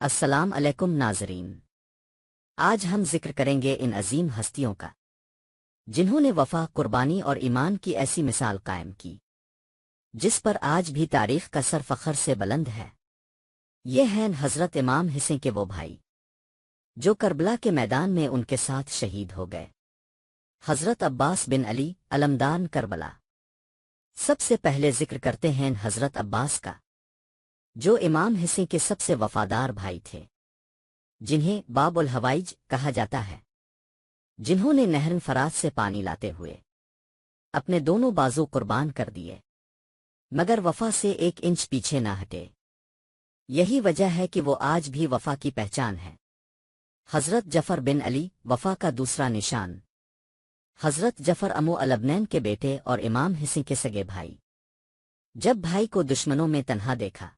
السلام علیکم ناظرین، آج ہم ذکر کریں گے ان عظیم ہستیوں کا جنہوں نے وفا، قربانی اور ایمان کی ایسی مثال قائم کی جس پر آج بھی تاریخ کا سر فخر سے بلند ہے۔ یہ ہیں حضرت امام حسین کے وہ بھائی جو کربلا کے میدان میں ان کے ساتھ شہید ہو گئے، حضرت عباس بن علی علمدان کربلا۔ سب سے پہلے ذکر کرتے ہیں حضرت عباس کا، جو امام حسین کے سب سے وفادار بھائی تھے، جنہیں باب الحوائج کہا جاتا ہے، جنہوں نے نہر فرات سے پانی لاتے ہوئے اپنے دونوں بازو قربان کر دیے، مگر وفا سے 1 انچ پیچھے نہ ہٹے۔ یہی وجہ ہے کہ وہ آج بھی وفا کی پہچان ہے۔ حضرت جعفر بن علی وفا کا دوسرا نشان۔ حضرت جعفر امو الابنین کے بیٹے اور امام حسین کے سگے بھائی، جب بھائی کو دشمنوں میں تنہا دیکھا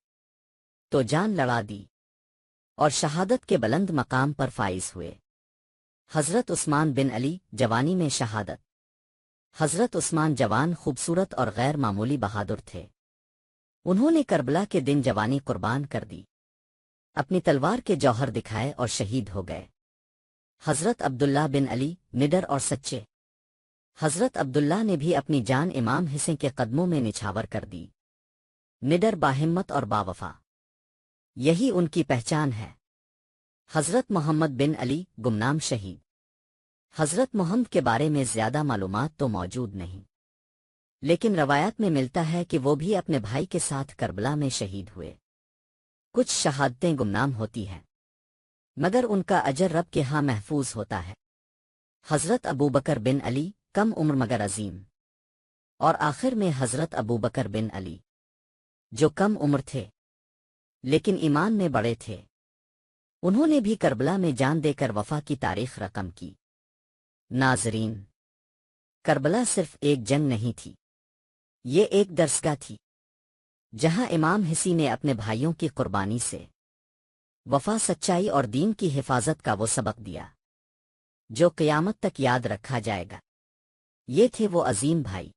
تو جان لڑا دی اور شہادت کے بلند مقام پر فائز ہوئے۔ حضرت عثمان بن علی جوانی میں شہادت۔ حضرت عثمان جوان، خوبصورت اور غیر معمولی بہادر تھے۔ انہوں نے کربلا کے دن جوانی قربان کر دی، اپنی تلوار کے جوہر دکھائے اور شہید ہو گئے۔ حضرت عبداللہ بن علی نڈر اور سچے۔ حضرت عبداللہ نے بھی اپنی جان امام حسین کے قدموں میں نچھاور کر دی۔ نڈر، باہمت اور باوفا، یہی ان کی پہچان ہے۔ حضرت محمد بن علی گمنام شہید۔ حضرت محمد کے بارے میں زیادہ معلومات تو موجود نہیں، لیکن روایات میں ملتا ہے کہ وہ بھی اپنے بھائی کے ساتھ کربلا میں شہید ہوئے۔ کچھ شہادتیں گمنام ہوتی ہیں، مگر ان کا اجر رب کے ہاں محفوظ ہوتا ہے۔ حضرت ابوبکر بن علی کم عمر مگر عظیم، اور آخر میں حضرت ابوبکر بن علی جو کم عمر تھے لیکن ایمان میں بڑے تھے، انہوں نے بھی کربلا میں جان دے کر وفا کی تاریخ رقم کی۔ ناظرین، کربلا صرف ایک جنگ نہیں تھی، یہ ایک درسگاہ تھی جہاں امام حسین نے اپنے بھائیوں کی قربانی سے وفا، سچائی اور دین کی حفاظت کا وہ سبق دیا جو قیامت تک یاد رکھا جائے گا۔ یہ تھے وہ عظیم بھائی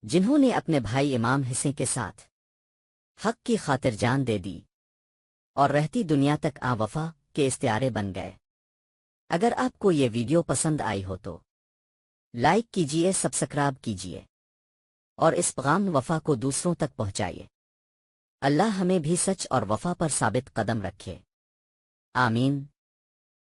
جنہوں نے اپنے بھائی امام حسین کے ساتھ حق کی خاطر جان دے دی اور رہتی دنیا تک وفا کے استعارے بن گئے۔ اگر آپ کو یہ ویڈیو پسند آئی ہو تو لائک کیجئے، سبسکرائب کیجئے اور اس پیغام وفا کو دوسروں تک پہنچائیے۔ اللہ ہمیں بھی سچ اور وفا پر ثابت قدم رکھے، آمین۔